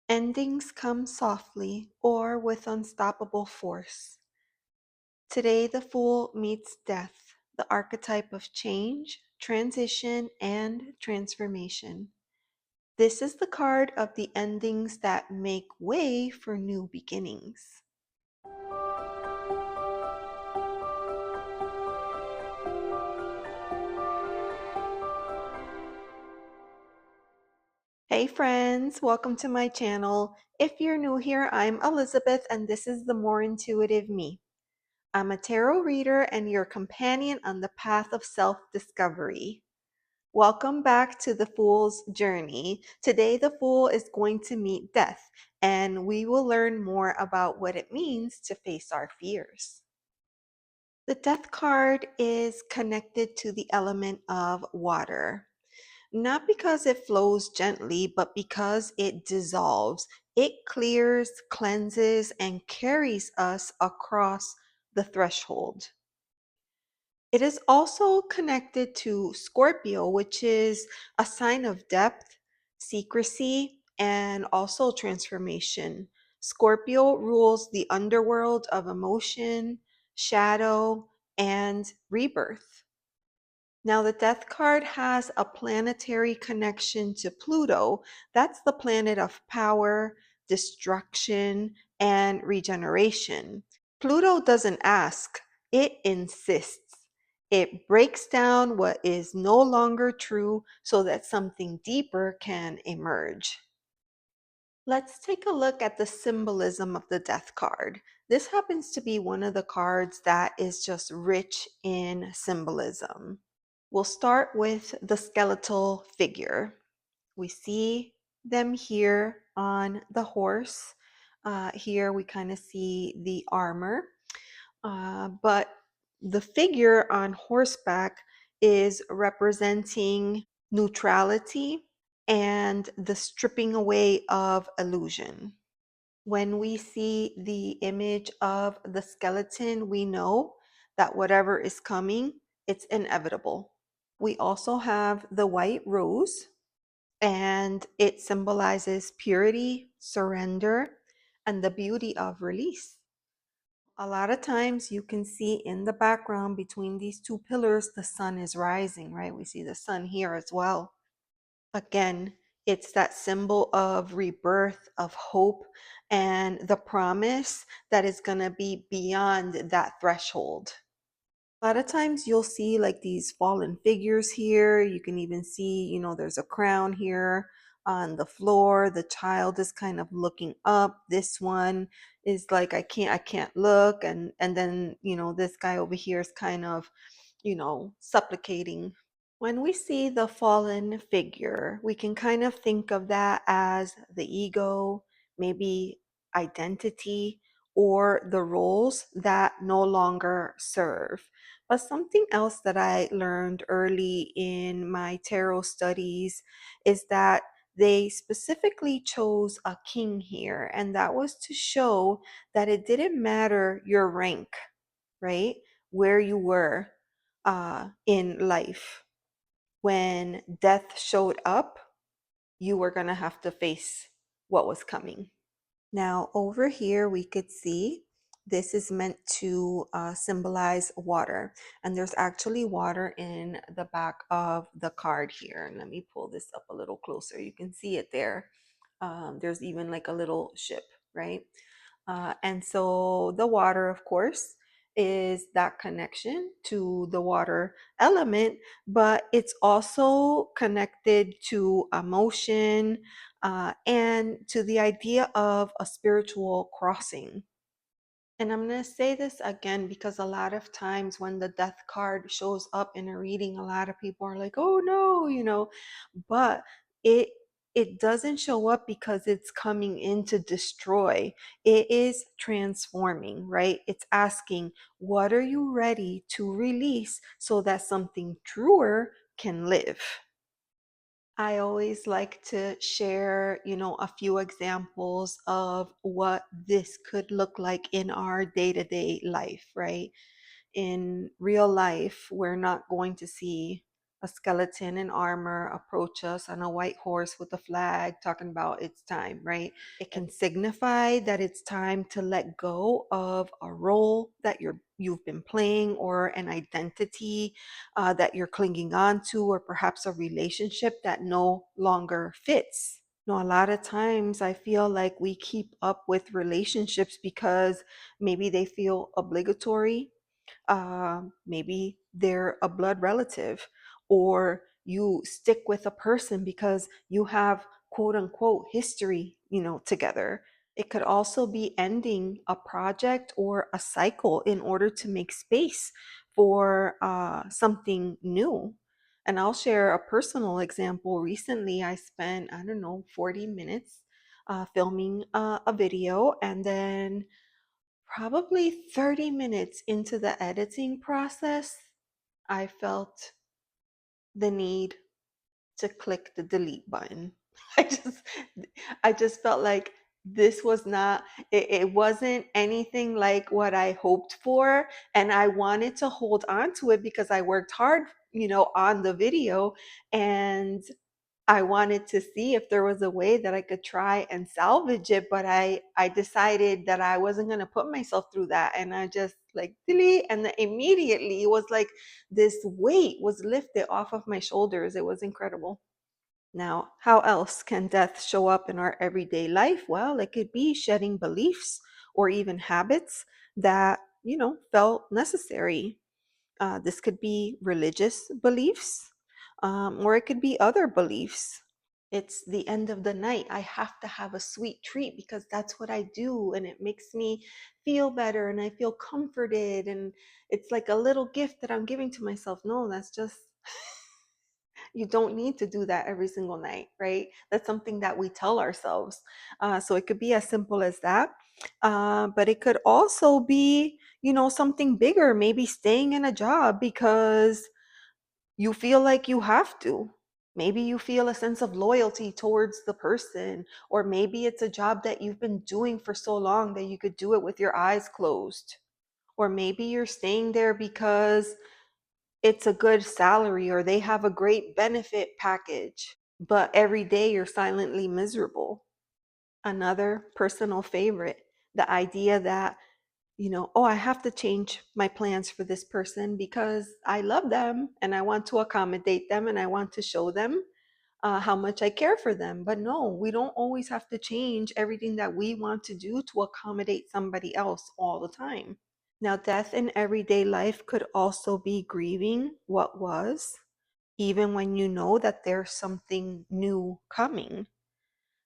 Endings come softly or with unstoppable force. Today, the Fool meets Death, the archetype of change, transition, and transformation. This is the card of the endings that make way for new beginnings. Hey friends, welcome to my channel. If you're new here, I'm Elizabeth and this is the More Intuitive Me. I'm a tarot reader and your companion on the path of self-discovery. Welcome back to the Fool's Journey. Today the Fool is going to meet death and we will learn more about what it means to face our fears. The Death card is connected to the element of water. Not because it flows gently, but because it dissolves. It clears, cleanses, and carries us across the threshold. It is also connected to Scorpio, which is a sign of depth, secrecy, and also transformation. Scorpio rules the underworld of emotion, shadow, and rebirth. Now, the Death card has a planetary connection to Pluto. That's the planet of power, destruction, and regeneration. Pluto doesn't ask, it insists. It breaks down what is no longer true so that something deeper can emerge. Let's take a look at the symbolism of the Death card. This happens to be one of the cards that is just rich in symbolism. We'll start with the skeletal figure. We see them here on the horse. Here we kind of see the armor, but the figure on horseback is representing neutrality and the stripping away of illusion. When we see the image of the skeleton, we know that whatever is coming, it's inevitable. We also have the white rose, and it symbolizes purity, surrender, and the beauty of release. A lot of times you can see in the background between these two pillars, the sun is rising, right? We see the sun here as well. Again, it's that symbol of rebirth, of hope, and the promise that is going to be beyond that threshold. A lot of times you'll see like these fallen figures here. You can even see, there's a crown here on the floor. The child is kind of looking up. This one is like, I can't look. And then, this guy over here is kind of, supplicating. When we see the fallen figure, we can kind of think of that as the ego, maybe identity, or the roles that no longer serve. But something else that I learned early in my tarot studies is that they specifically chose a king here, and that was to show that it didn't matter your rank, right? Where you were in life. When death showed up, you were going to have to face what was coming. Now, over here, we could see this is meant to symbolize water. And there's actually water in the back of the card here. And let me pull this up a little closer. You can see it there. There's even like a little ship, right? And so the water, of course, is that connection to the water element, but it's also connected to emotion and to the idea of a spiritual crossing. And I'm going to say this again because a lot of times when the death card shows up in a reading, a lot of people are like, oh no, but it it doesn't show up because it's coming in to destroy. It is transforming, right? It's asking, what are you ready to release so that something truer can live? I always like to share, a few examples of what this could look like in our day-to-day life, right? In real life, we're not going to see a skeleton in armor approach us on a white horse with a flag talking about it's time, right? It can signify that it's time to let go of a role that you've been playing, or an identity that you're clinging on to, or perhaps a relationship that no longer fits. No, a lot of times I feel like we keep up with relationships because maybe they feel obligatory, maybe they're a blood relative, or you stick with a person because you have quote unquote history, together. It could also be ending a project or a cycle in order to make space for something new. And I'll share a personal example. Recently, I spent, I don't know, 40 minutes filming a video, and then probably 30 minutes into the editing process, I felt the need to click the delete button. I just I just felt like this was not it wasn't anything like what I hoped for, and I wanted to hold on to it because I worked hard, on the video, and I wanted to see if there was a way that I could try and salvage it, but I decided that I wasn't going to put myself through that, and I just like delete, and then immediately it was like this weight was lifted off of my shoulders. It was incredible. Now, how else can death show up in our everyday life? Well, it could be shedding beliefs or even habits that, felt necessary. This could be religious beliefs, or it could be other beliefs. It's the end of the night. I have to have a sweet treat because that's what I do. And it makes me feel better and I feel comforted. And it's like a little gift that I'm giving to myself. No, that's just, you don't need to do that every single night, right? That's something that we tell ourselves. So it could be as simple as that. But it could also be, something bigger, maybe staying in a job because you feel like you have to. Maybe you feel a sense of loyalty towards the person, or maybe it's a job that you've been doing for so long that you could do it with your eyes closed. Or maybe you're staying there because it's a good salary or they have a great benefit package, but every day you're silently miserable. Another personal favorite, the idea that, oh, I have to change my plans for this person because I love them and I want to accommodate them and I want to show them how much I care for them. But no, we don't always have to change everything that we want to do to accommodate somebody else all the time. Now, death in everyday life could also be grieving what was, even when you know that there's something new coming.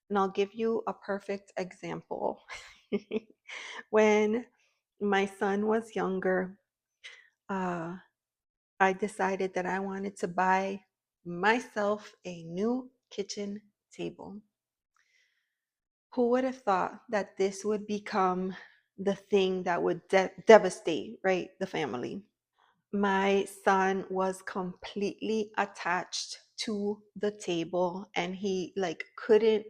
And I'll give you a perfect example. When my son was younger, uh, I decided that I wanted to buy myself a new kitchen table. Who would have thought that this would become the thing that would devastate, right, the family? My son was completely attached to the table and he like couldn't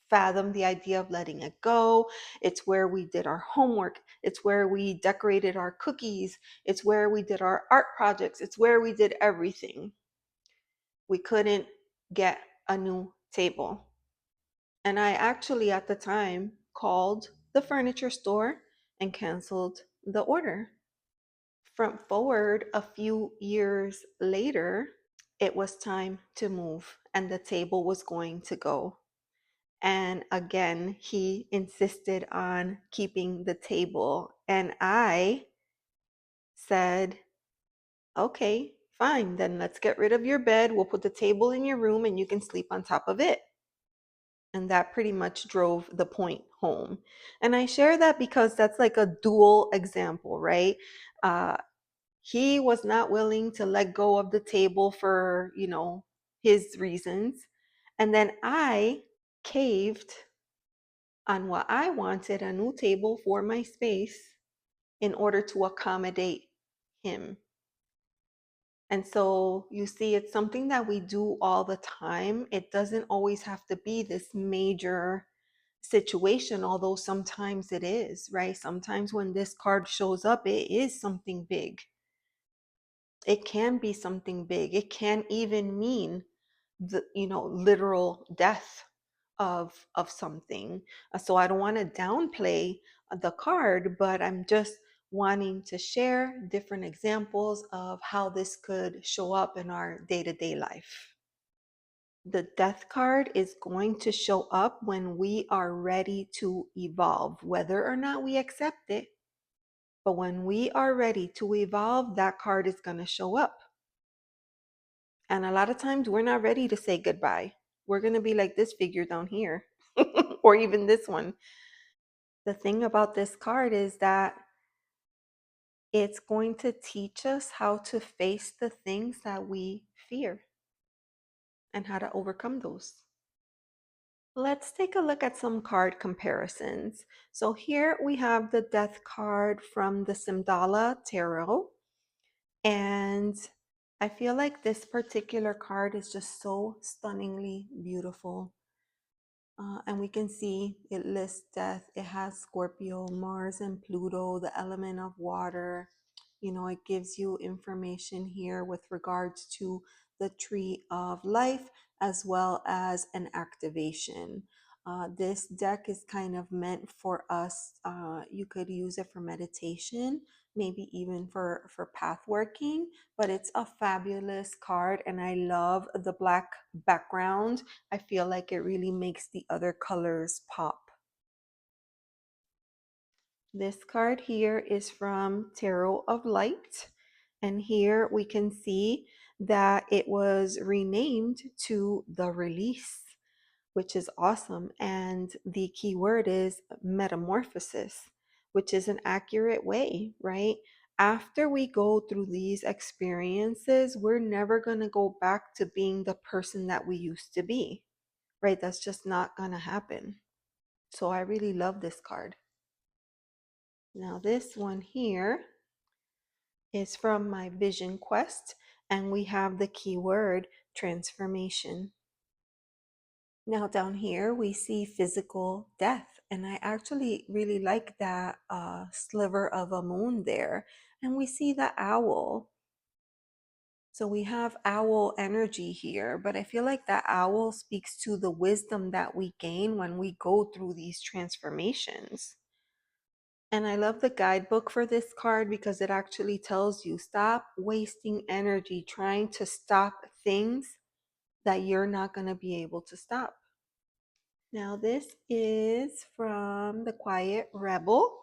fathom the idea of letting it go. It's where we did our homework. It's where we decorated our cookies. It's where we did our art projects. It's where we did everything. We couldn't get a new table. And I actually at the time called the furniture store and canceled the order. From forward a few years later, it was time to move and the table was going to go. And again, he insisted on keeping the table. And I said, okay, fine, then let's get rid of your bed. We'll put the table in your room and you can sleep on top of it. And that pretty much drove the point home. And I share that because that's like a dual example, right? Uh, he was not willing to let go of the table for, his reasons. And then I caved on what I wanted, a new table for my space in order to accommodate him. And so you see, it's something that we do all the time. It doesn't always have to be this major situation, although sometimes it is, right? Sometimes when this card shows up, it is something big. It can be something big. It can even mean the, literal death of something. So I don't want to downplay the card, but I'm just wanting to share different examples of how this could show up in our day-to-day life. The death card is going to show up when we are ready to evolve, whether or not we accept it. But when we are ready to evolve, that card is going to show up. And a lot of times we're not ready to say goodbye. We're going to be like this figure down here, or even this one. The thing about this card is that it's going to teach us how to face the things that we fear and how to overcome those. Let's take a look at some card comparisons. So here we have the Death card from the Simdala Tarot. And I feel like this particular card is just so stunningly beautiful. And we can see it lists death. It has Scorpio, Mars, and Pluto, the element of water. It gives you information here with regards to the tree of life as well as an activation. This deck is kind of meant for us. You could use it for meditation, maybe even for path working, but it's a fabulous card, and I love the black background. I feel like it really makes the other colors pop. This card here is from Tarot of Light, and here we can see that it was renamed to The Release, which is awesome. And the key word is metamorphosis, which is an accurate way, right? After we go through these experiences, we're never going to go back to being the person that we used to be, right? That's just not going to happen. So I really love this card. Now, this one here is from my Vision Quest, and we have the keyword transformation. Now, down here, we see physical death, and I actually really like that sliver of a moon there. And we see the owl. So we have owl energy here, but I feel like that owl speaks to the wisdom that we gain when we go through these transformations. And I love the guidebook for this card because it actually tells you stop wasting energy trying to stop things that you're not going to be able to stop. Now, this is from The Quiet Rebel.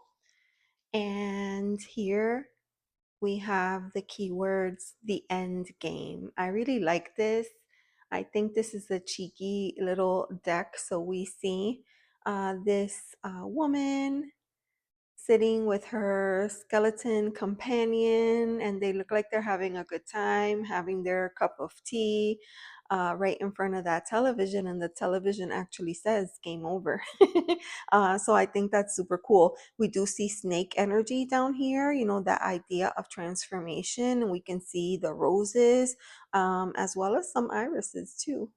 And here we have the keywords, the end game. I really like this. I think this is a cheeky little deck. So we see this woman sitting with her skeleton companion, and they look like they're having a good time, having their cup of tea right in front of that television. And the television actually says game over. So I think that's super cool. We do see snake energy down here, that idea of transformation. And we can see the roses as well as some irises too.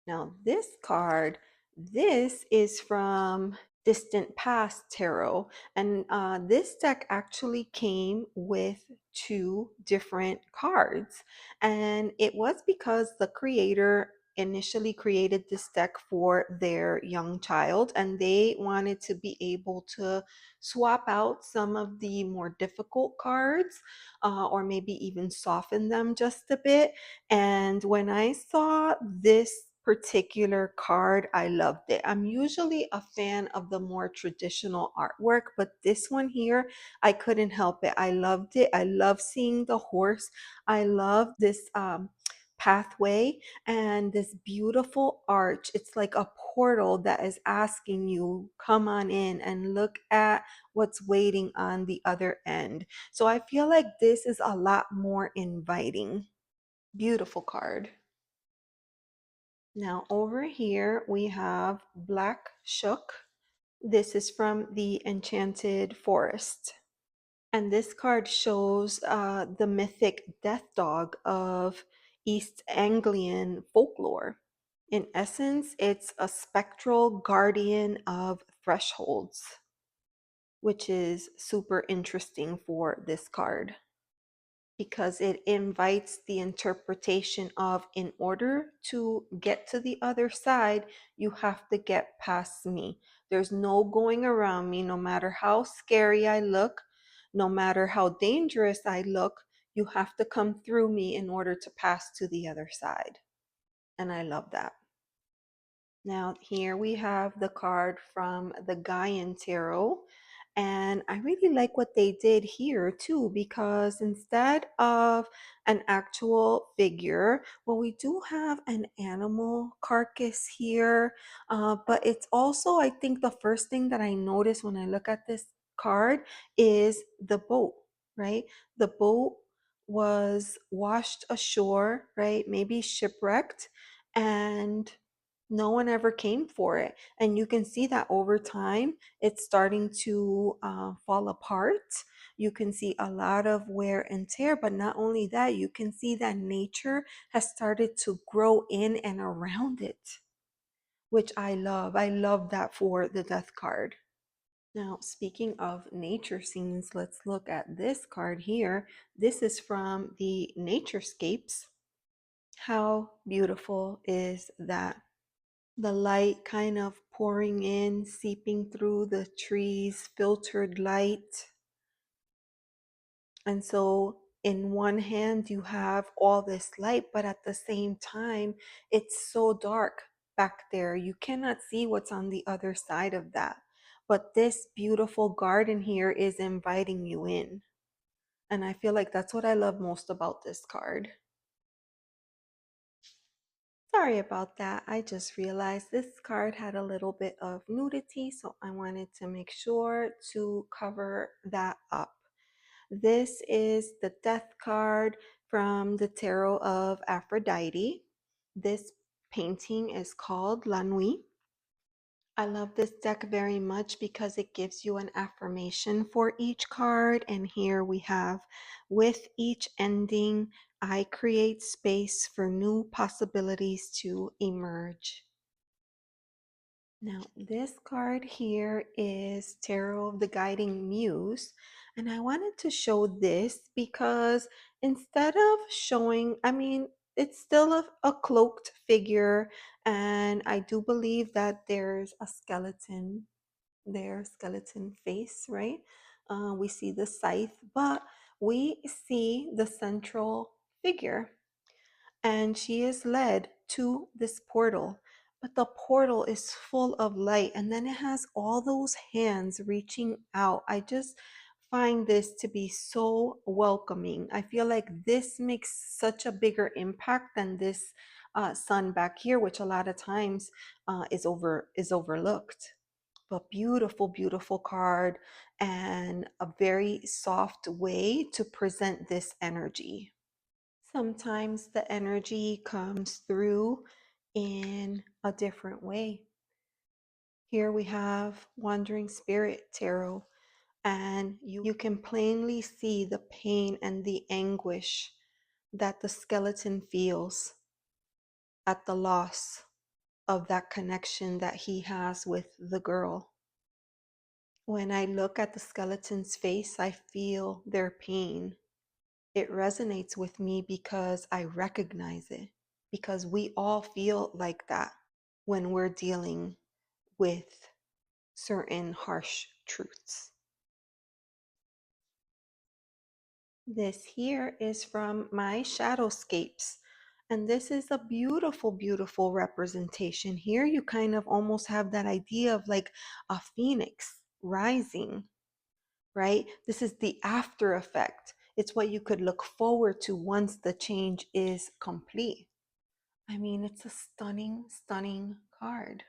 Now, this card, this is from Distant Past Tarot. And this deck actually came with two different cards. And it was because the creator initially created this deck for their young child, and they wanted to be able to swap out some of the more difficult cards or maybe even soften them just a bit. And when I saw this particular card, I loved it. I'm usually a fan of the more traditional artwork, but this one here, I couldn't help it. I loved it. I love seeing the horse. I love this pathway and this beautiful arch. It's like a portal that is asking you, come on in and look at what's waiting on the other end. So I feel like this is a lot more inviting. Beautiful card. Now over here we have Black Shook. This is from the Enchanted Forest. And this card shows the mythic death dog of East Anglian folklore. In essence, it's a spectral guardian of thresholds, which is super interesting for this card. because it invites the interpretation of, in order to get to the other side, you have to get past me. There's no going around me, no matter how scary I look, no matter how dangerous I look, you have to come through me in order to pass to the other side. And I love that. Now, here we have the card from the Gaian Tarot. And I really like what they did here too, because instead of an actual figure, well, we do have an animal carcass here. But it's also, I think the first thing that I notice when I look at this card is the boat, right? The boat was washed ashore, right? Maybe shipwrecked. And no one ever came for it. And you can see that over time, it's starting to fall apart. You can see a lot of wear and tear, but not only that, you can see that nature has started to grow in and around it, which I love. I love that for the death card. Now, speaking of nature scenes, let's look at this card here. This is from the Naturescapes. How beautiful is that? The light kind of pouring in, seeping through the trees, filtered light. And so, in one hand, you have all this light, but at the same time, it's so dark back there. You cannot see what's on the other side of that. But this beautiful garden here is inviting you in. And I feel like that's what I love most about this card. Sorry about that. I just realized this card had a little bit of nudity, so I wanted to make sure to cover that up. This is the Death card from the Tarot of Aphrodite. This painting is called La Nuit. I love this deck very much because it gives you an affirmation for each card. And here we have, with each ending, I create space for new possibilities to emerge. Now, this card here is Tarot of the Guiding Muse. And I wanted to show this because instead of showing, I mean, it's still a cloaked figure. And I do believe that there's a skeleton there, skeleton face, right? We see the scythe, but we see the central figure, and she is led to this portal. But the portal is full of light, and then it has all those hands reaching out. I just find this to be so welcoming. I feel like this makes such a bigger impact than this sun back here, which a lot of times is overlooked. But beautiful, beautiful card, and a very soft way to present this energy. Sometimes the energy comes through in a different way. Here we have Wandering Spirit Tarot, and you can plainly see the pain and the anguish that the skeleton feels at the loss of that connection that he has with the girl. When I look at the skeleton's face, I feel their pain. It resonates with me because I recognize it, because we all feel like that when we're dealing with certain harsh truths. This here is from my Shadowscapes. And this is a beautiful, beautiful representation. Here you kind of almost have that idea of like a phoenix rising, right? This is the after effect. It's what you could look forward to once the change is complete. I mean, it's a stunning, stunning card.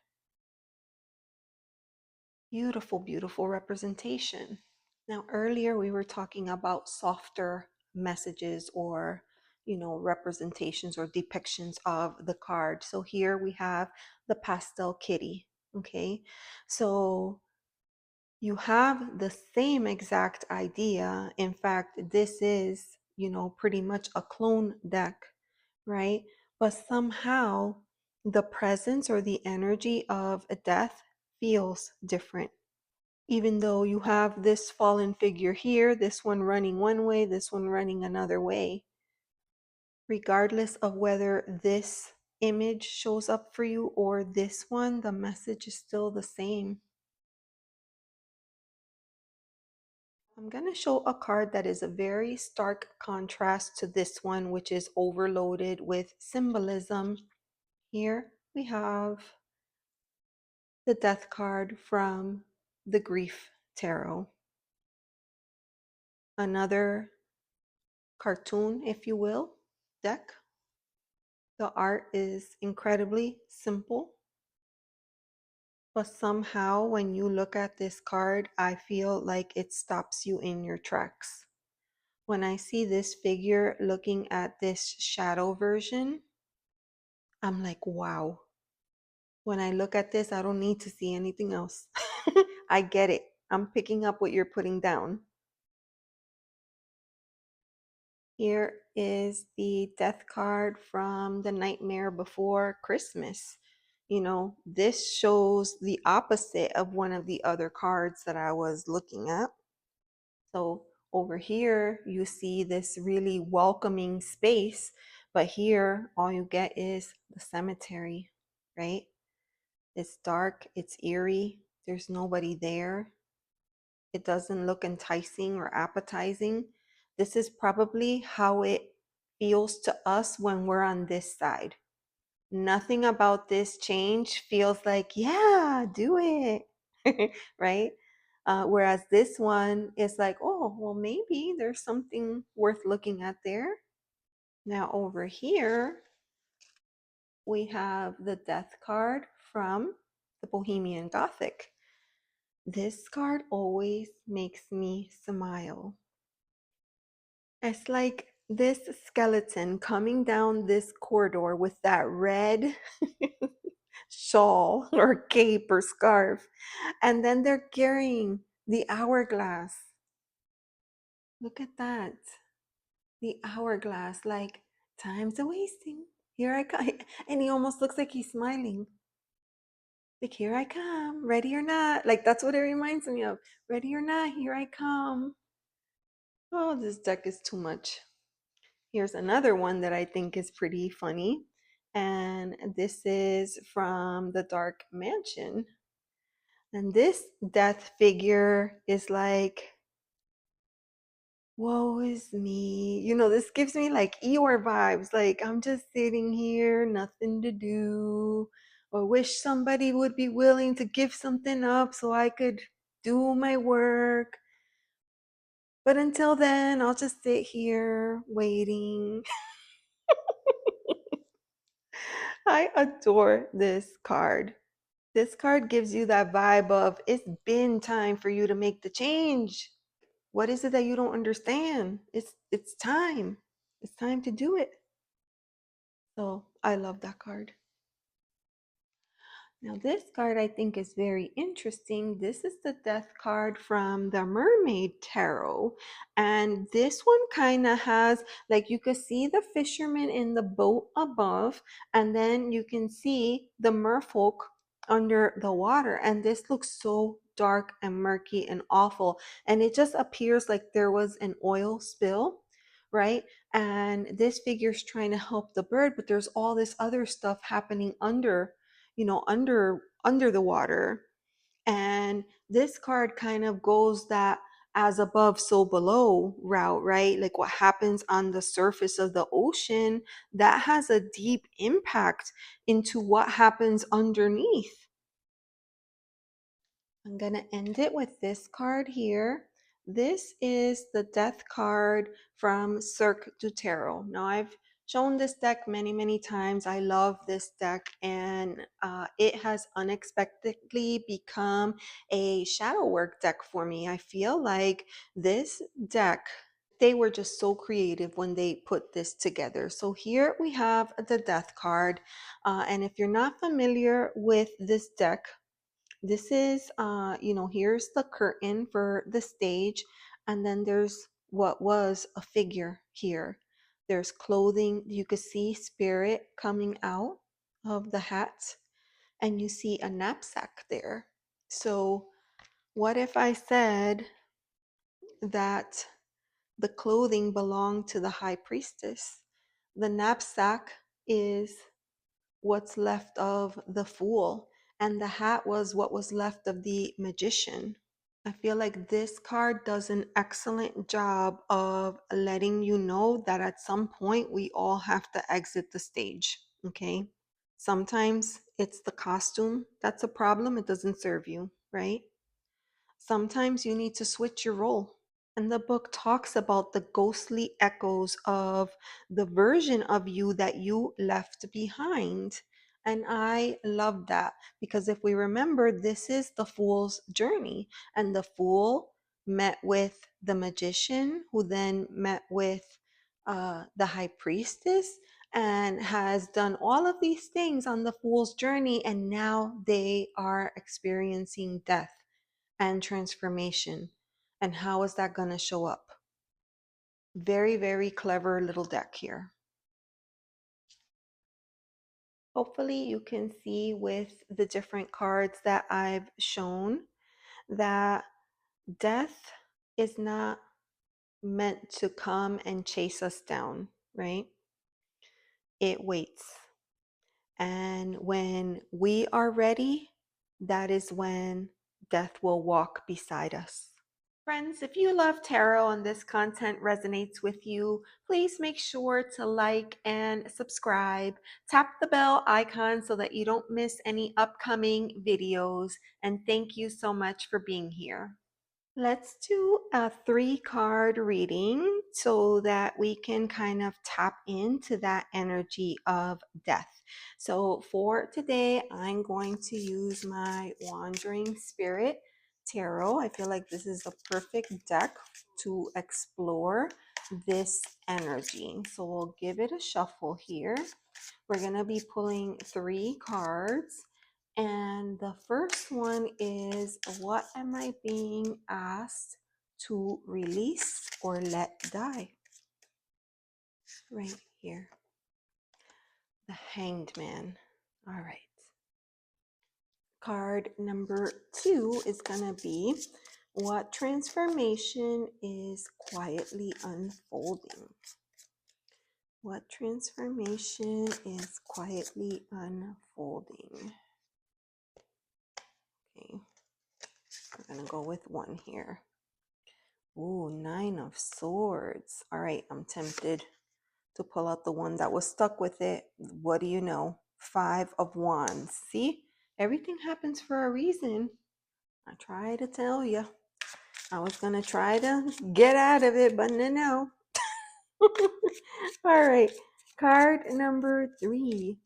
Beautiful, beautiful representation. Now, earlier we were talking about softer messages or, representations or depictions of the card. So here we have the pastel kitty. Okay. So you have the same exact idea. In fact, this is, pretty much a clone deck, right? But somehow the presence or the energy of a death feels different. Even though you have this fallen figure here, this one running one way, this one running another way, regardless of whether this image shows up for you or this one, the message is still the same. I'm going to show a card that is a very stark contrast to this one, which is overloaded with symbolism. Here we have the Death card from the Grief Tarot. Another cartoon, if you will, deck. The art is incredibly simple, but somehow when you look at this card, I feel like it stops you in your tracks. When I see this figure looking at this shadow version, I'm like, wow. When I look at this, I don't need to see anything else. I get it. I'm picking up what you're putting down. Here is the Death card from the Nightmare Before Christmas. You know, this shows the opposite of one of the other cards that I was looking at. So over here, you see this really welcoming space, but here, all you get is the cemetery, right? It's dark, it's eerie, there's nobody there. It doesn't look enticing or appetizing. This is probably how it feels to us when we're on this side. Nothing about this change feels like, yeah, do it, right? Whereas this one is like, oh, well, maybe there's something worth looking at there. Now, over here, we have the Death card from the Bohemian Gothic. This card always makes me smile. It's like this skeleton coming down this corridor with that red shawl or cape or scarf, and then they're carrying the hourglass. Look at that. The hourglass, like time's a wasting. Here I come. And he almost looks like he's smiling. Like, here I come, ready or not. Like, that's what it reminds me of. Ready or not, here I come. Oh, this deck is too much. Here's another one that I think is pretty funny. And this is from the Dark Mansion. And this death figure is like, woe is me. You know, this gives me like Eeyore vibes. Like, I'm just sitting here, nothing to do. Or wish somebody would be willing to give something up so I could do my work. But until then, I'll just sit here waiting. I adore this card. This card gives you that vibe of it's been time for you to make the change. What is it that you don't understand? It's time. It's time to do it. So I love that card. Now, this card I think is very interesting. This is the Death card from the Mermaid Tarot. And this one kind of has, like, you could see the fisherman in the boat above, and then you can see the merfolk under the water. And this looks so dark and murky and awful. And it just appears like there was an oil spill, right? And this figure's trying to help the bird, but there's all this other stuff happening under the water. And this card kind of goes that as above so below route, right? Like what happens on the surface of the ocean, that has a deep impact into what happens underneath. I'm going to end it with this card here. This is the Death card from Cirque du Tarot. Now, I've shown this deck many, many times. I love this deck, and it has unexpectedly become a shadow work deck for me. I feel like this deck, they were just so creative when they put this together. So here we have the Death card. And if you're not familiar with this deck, this is, here's the curtain for the stage, and then there's what was a figure here. There's clothing. You could see spirit coming out of the hat, and you see a knapsack there. So What if I said that the clothing belonged to the high priestess? The knapsack is what's left of the fool, and the hat was what was left of the magician. I feel like this card does an excellent job of letting you know that at some point we all have to exit the stage, okay? Sometimes it's the costume that's a problem, it doesn't serve you, right? Sometimes you need to switch your role. And the book talks about the ghostly echoes of the version of you that you left behind. And I love that because if we remember, this is the fool's journey. And the fool met with the magician, who then met with the high priestess and has done all of these things on the fool's journey. And now they are experiencing death and transformation. And how is that going to show up? Very, very clever little deck here. Hopefully you can see with the different cards that I've shown that death is not meant to come and chase us down, right? It waits. And when we are ready, that is when death will walk beside us. Friends, if you love tarot and this content resonates with you, please make sure to like and subscribe. Tap the bell icon so that you don't miss any upcoming videos. And thank you so much for being here. Let's do a 3-card reading so that we can kind of tap into that energy of death. So for today, I'm going to use my Wandering Spirit Tarot. I feel like this is a perfect deck to explore this energy. So we'll give it a shuffle here. We're going to be pulling 3 cards. And the first one is, what am I being asked to release or let die? Right here. The Hanged Man. All right. Card number 2 is going to be, what transformation is quietly unfolding? What transformation is quietly unfolding? Okay. We're going to go with 1 here. Ooh, 9 of Swords. All right, I'm tempted to pull out the one that was stuck with it. What do you know? 5 of Wands. See, everything happens for a reason. I try to tell you. I was going to try to get out of it, but no. All right, card number 3.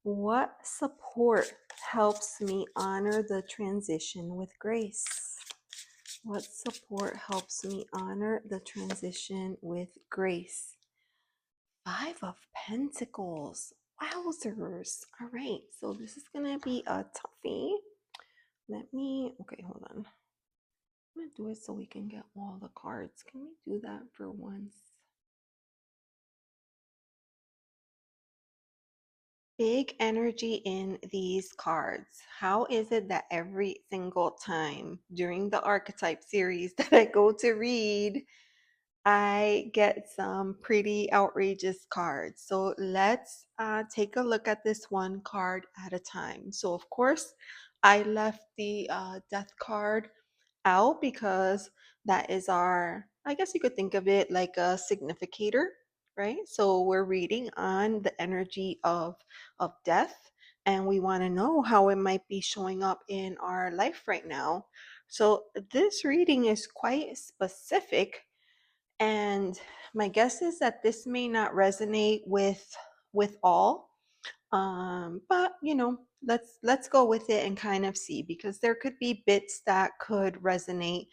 What support helps me honor the transition with grace? What support helps me honor the transition with grace? 5 of Pentacles. Wowzers. All right, so this is going to be a toughie. Okay, hold on. I'm going to do it so we can get all the cards. Can we do that for once? Big energy in these cards. How is it that every single time during the archetype series that I go to read, I get some pretty outrageous cards? So let's take a look at this one card at a time. So of course, I left the death card out because that is our, I guess you could think of it like a significator, right? So we're reading on the energy of death, and we want to know how it might be showing up in our life right now. So this reading is quite specific, and my guess is that this may not resonate with all, but let's go with it and kind of see, because there could be bits that could resonate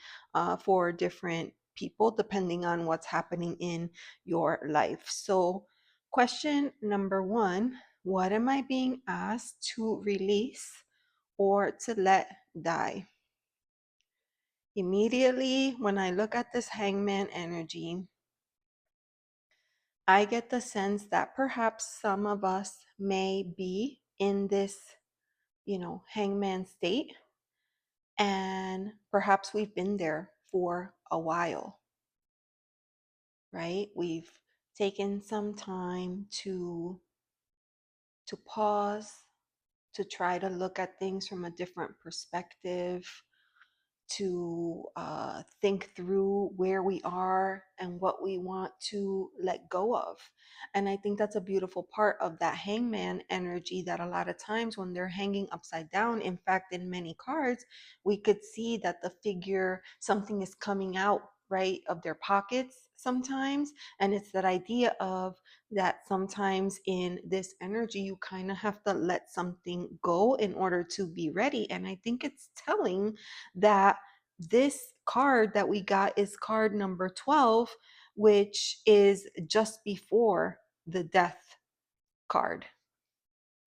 for different people depending on what's happening in your life. So question number 1, what am I being asked to release or to let die? Immediately when I look at this Hangman energy, I get the sense that perhaps some of us may be in this hangman state. And perhaps we've been there for a while, right? We've taken some time to pause, to try to look at things from a different perspective, to think through where we are and what we want to let go of. And I think that's a beautiful part of that hangman energy, that a lot of times when they're hanging upside down, in fact, in many cards, we could see that the figure, something is coming out, right, of their pockets sometimes. And it's that idea of that sometimes in this energy, you kind of have to let something go in order to be ready. And I think it's telling that this card that we got is card number 12, which is just before the death card.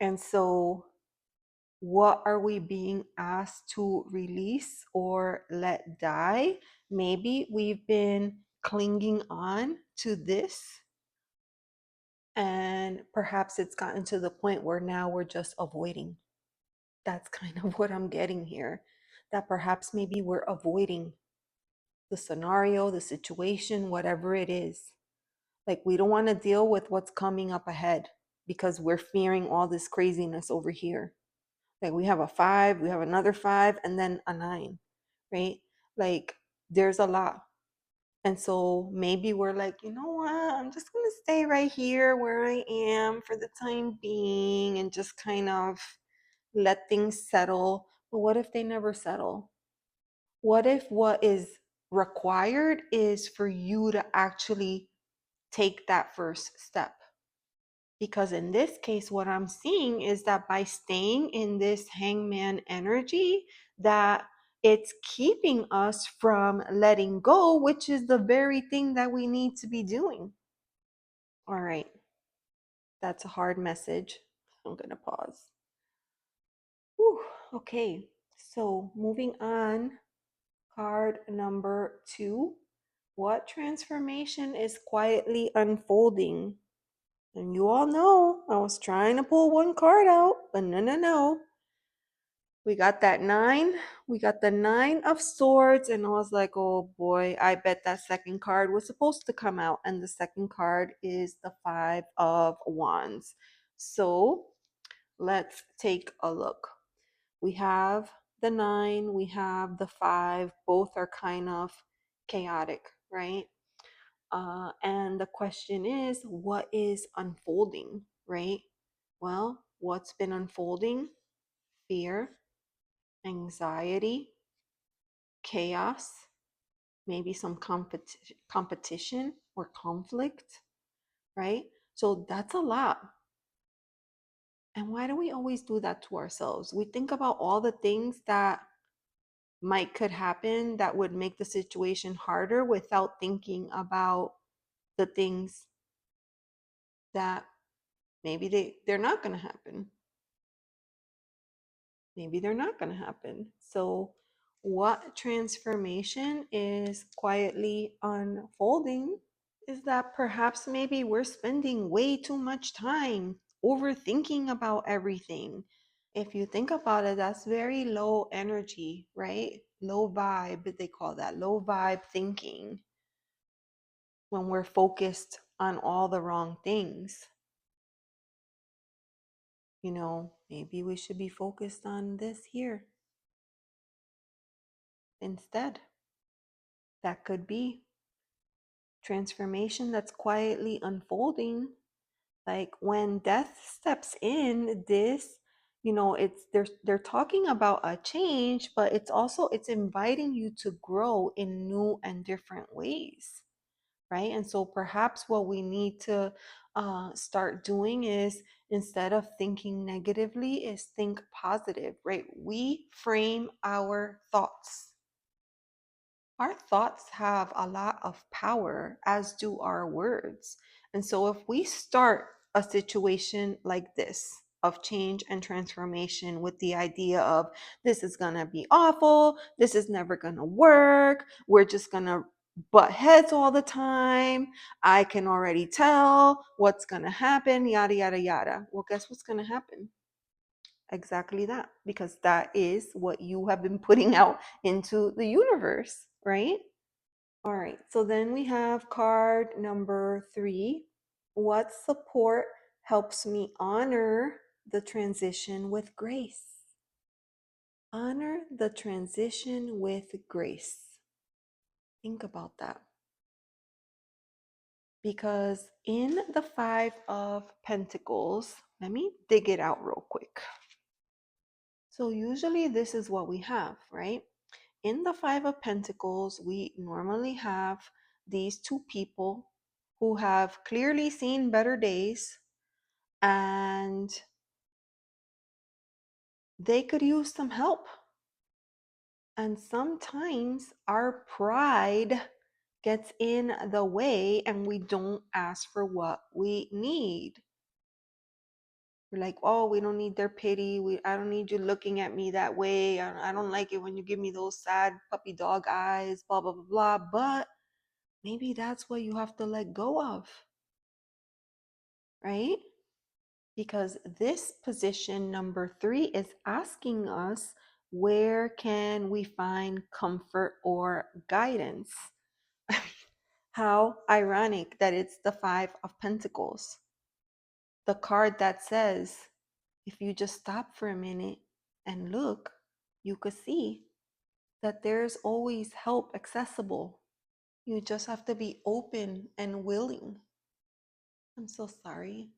And so, what are we being asked to release or let die? Maybe we've been clinging on to this, and perhaps it's gotten to the point where now we're just avoiding. That's kind of what I'm getting here. That perhaps maybe we're avoiding the scenario, the situation, whatever it is. Like, we don't want to deal with what's coming up ahead because we're fearing all this craziness over here. Like, we have a 5, we have another 5, and then a 9, right? Like, there's a lot. And so maybe we're like, you know what? I'm just going to stay right here where I am for the time being and just kind of let things settle. But what if they never settle? What if what is required is for you to actually take that first step? Because in this case, what I'm seeing is that by staying in this hangman energy, that it's keeping us from letting go, which is the very thing that we need to be doing. All right, that's a hard message. I'm going to pause. Whew. Okay, so moving on, card number 2. What transformation is quietly unfolding? And you all know I was trying to pull one card out, but no. We got that 9. We got the 9 of swords, and I was like, oh boy, I bet that second card was supposed to come out. And the second card is the 5 of wands. So let's take a look. We have the 9, we have the 5. Both are kind of chaotic, right? And the question is, what is unfolding, right? Well, what's been unfolding? Fear, anxiety, chaos, maybe some competition or conflict, right? So that's a lot. And why do we always do that to ourselves? We think about all the things that might could happen that would make the situation harder without thinking about the things that maybe they're not going to happen. Maybe they're not going to happen. So what transformation is quietly unfolding is that perhaps maybe we're spending way too much time overthinking about everything. If you think about it, that's very low energy, right? Low vibe, they call that low vibe thinking, when we're focused on all the wrong things. You know, maybe we should be focused on this here instead. That could be transformation that's quietly unfolding. Like when death steps in, this, you know, it's they're talking about a change, but it's inviting you to grow in new and different ways, right? And so perhaps what we need to start doing is, instead of thinking negatively, is think positive, right? We frame our thoughts. Our thoughts have a lot of power, as do our words. And so, if we start a situation like this of change and transformation with the idea of this is going to be awful, this is never going to work, we're just going to butt heads all the time, I can already tell what's going to happen, yada, yada, yada. Well, guess what's going to happen? exactly that, because that is what you have been putting out into the universe, right? All right, so then we have card number 3. What support helps me honor the transition with grace? Honor the transition with grace. Think about that. Because in the Five of Pentacles, let me dig it out real quick. So usually this is what we have, right? In the Five of Pentacles, we normally have these two people who have clearly seen better days, and they could use some help. And sometimes our pride gets in the way and we don't ask for what we need. We're like, oh, we don't need their pity. I don't need you looking at me that way. I don't like it when you give me those sad puppy dog eyes, blah, blah, blah, blah. But maybe that's what you have to let go of, right? Because this position number 3 is asking us, where can we find comfort or guidance? How ironic that it's the Five of Pentacles, the card that says, if you just stop for a minute and look, you could see that there's always help accessible. You just have to be open and willing. I'm so sorry.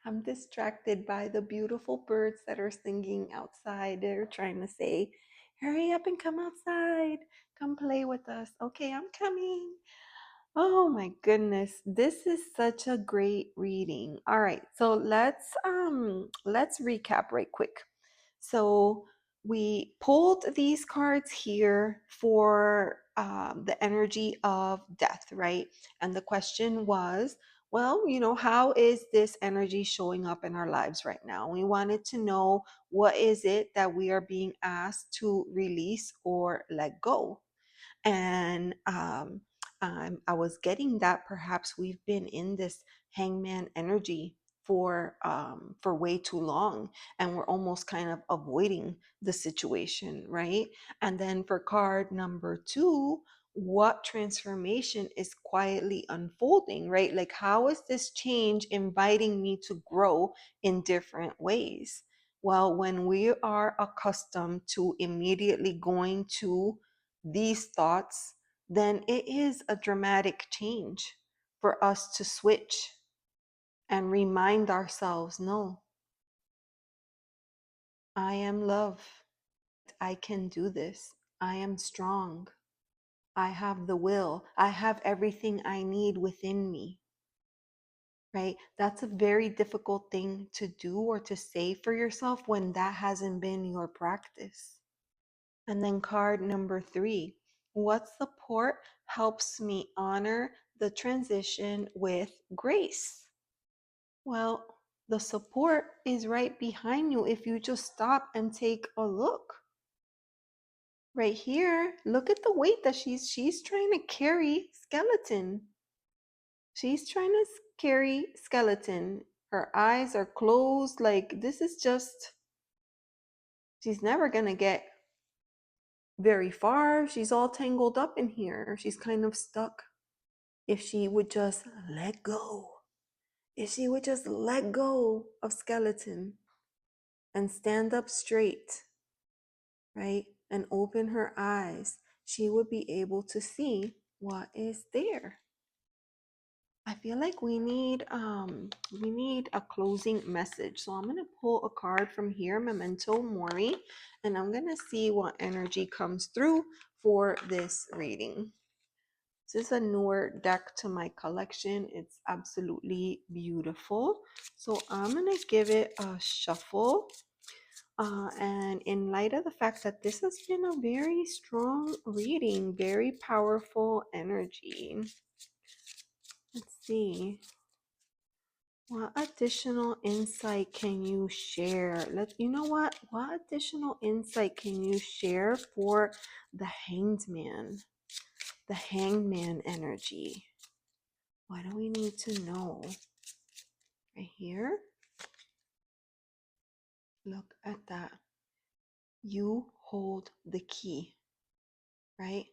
I'm distracted by the beautiful birds that are singing outside. They're trying to say, hurry up and come outside. Come play with us. Okay, I'm coming. Oh my goodness. This is such a great reading. All right. So let's recap right quick. So we pulled these cards here for the energy of death, right? And the question was, well, how is this energy showing up in our lives right now? We wanted to know, what is it that we are being asked to release or let go? And I was getting that perhaps we've been in this hangman energy for way too long, and we're almost kind of avoiding the situation, right? And then for card number 2, what transformation is quietly unfolding, right? Like, how is this change inviting me to grow in different ways? Well, when we are accustomed to immediately going to these thoughts, then it is a dramatic change for us to switch and remind ourselves, no, I am love. I can do this. I am strong. I have the will. I have everything I need within me, right? That's a very difficult thing to do or to say for yourself when that hasn't been your practice. And then card number 3, what support helps me honor the transition with grace? Well, the support is right behind you if you just stop and take a look. Right here, look at the weight that she's trying to carry skeleton. She's trying to carry skeleton. Her eyes are closed. Like, this is just, she's never going to get very far. She's all tangled up in here. She's kind of stuck. If she would just let go, if she would just let go of skeleton and stand up straight, right, and open her eyes, she would be able to see what is there. I feel like we need a closing message. So I'm gonna pull a card from here, Memento Mori, and I'm gonna see what energy comes through for this reading. This is a newer deck to my collection. It's absolutely beautiful. So I'm gonna give it a shuffle. And in light of the fact that this has been a very strong reading, very powerful energy. Let's see. What additional insight can you share? You know what? What additional insight can you share for the Hanged Man? The Hangman energy. What do we need to know? Right here. Look at that. You hold the key, right?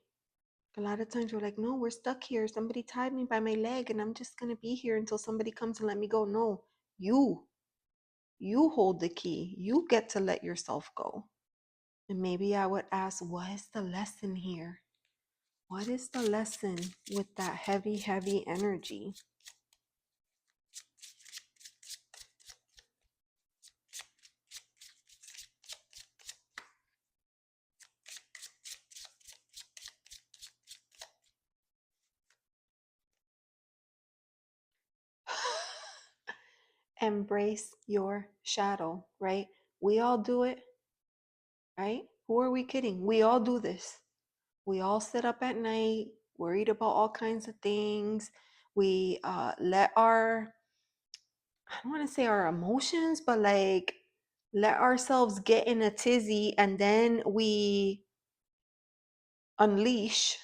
A lot of times we're like, no, we're stuck here. Somebody tied me by my leg and I'm just going to be here until somebody comes and let me go. No, you hold the key. You get to let yourself go. And maybe I would ask, what is the lesson here? What is the lesson with that heavy, heavy energy? Embrace your shadow, right? We all do it, right? Who are we kidding? We all do this. We all sit up at night worried about all kinds of things. We let our, I don't want to say our emotions, but like let ourselves get in a tizzy and then we unleash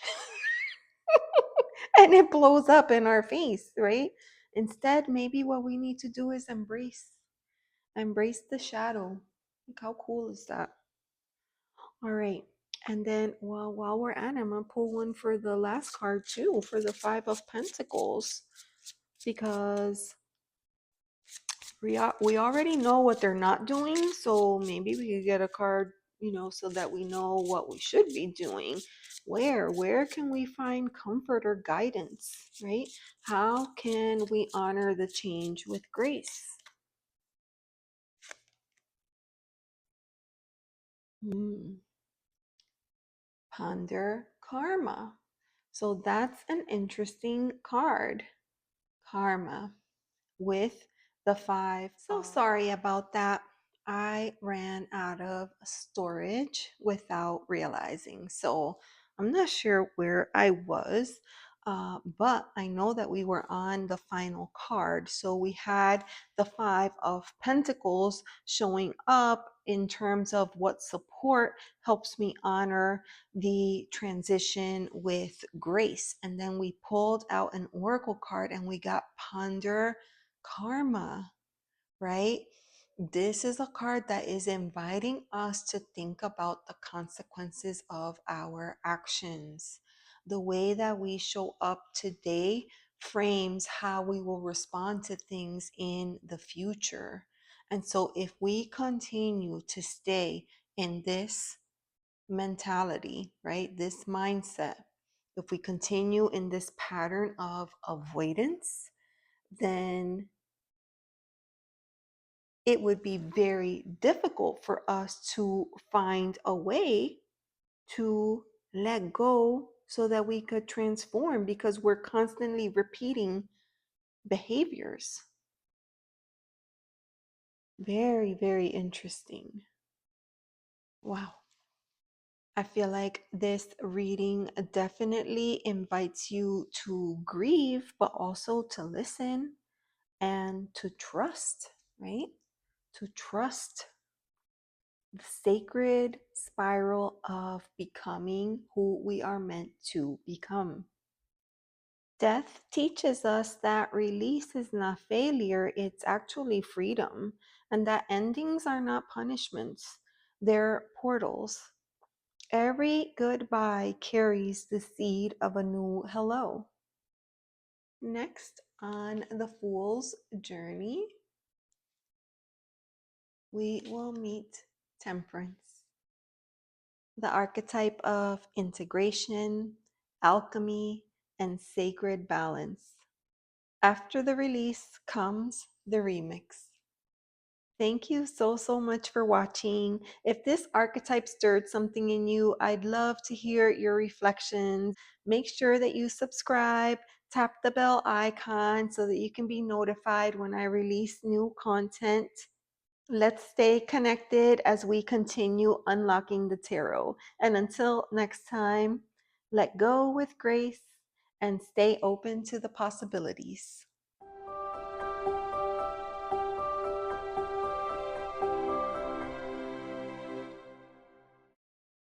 and it blows up in our face, right? Instead, maybe what we need to do is embrace the shadow. Like, how cool is that? All right. And then, well, while we're at it, I'm going to pull one for the last card too, for the Five of Pentacles, because we already know what they're not doing. So maybe we could get a card, so that we know what we should be doing. Where can we find comfort or guidance, right? How can we honor the change with grace? Ponder karma. So that's an interesting card. Karma with the five. So sorry about that. I ran out of storage without realizing. So I'm not sure where I was, but I know that we were on the final card. So we had the Five of Pentacles showing up in terms of what support helps me honor the transition with grace. And then we pulled out an oracle card and we got ponder karma, right? This is a card that is inviting us to think about the consequences of our actions. The way that we show up today frames how we will respond to things in the future. And so if we continue to stay in this mentality, right, this mindset, if we continue in this pattern of avoidance, then it would be very difficult for us to find a way to let go so that we could transform, because we're constantly repeating behaviors. Very, very interesting. Wow. I feel like this reading definitely invites you to grieve, but also to listen and to trust, right? To trust the sacred spiral of becoming who we are meant to become. Death teaches us that release is not failure, it's actually freedom, and that endings are not punishments, they're portals. Every goodbye carries the seed of a new hello. Next, on the Fool's Journey, we will meet Temperance, the archetype of integration, alchemy, and sacred balance. After the release comes the remix. Thank you so much for watching. If this archetype stirred something in you, I'd love to hear your reflections. Make sure that you subscribe, tap the bell icon so that you can be notified when I release new content. Let's stay connected as we continue unlocking the tarot. And until next time, let go with grace and stay open to the possibilities.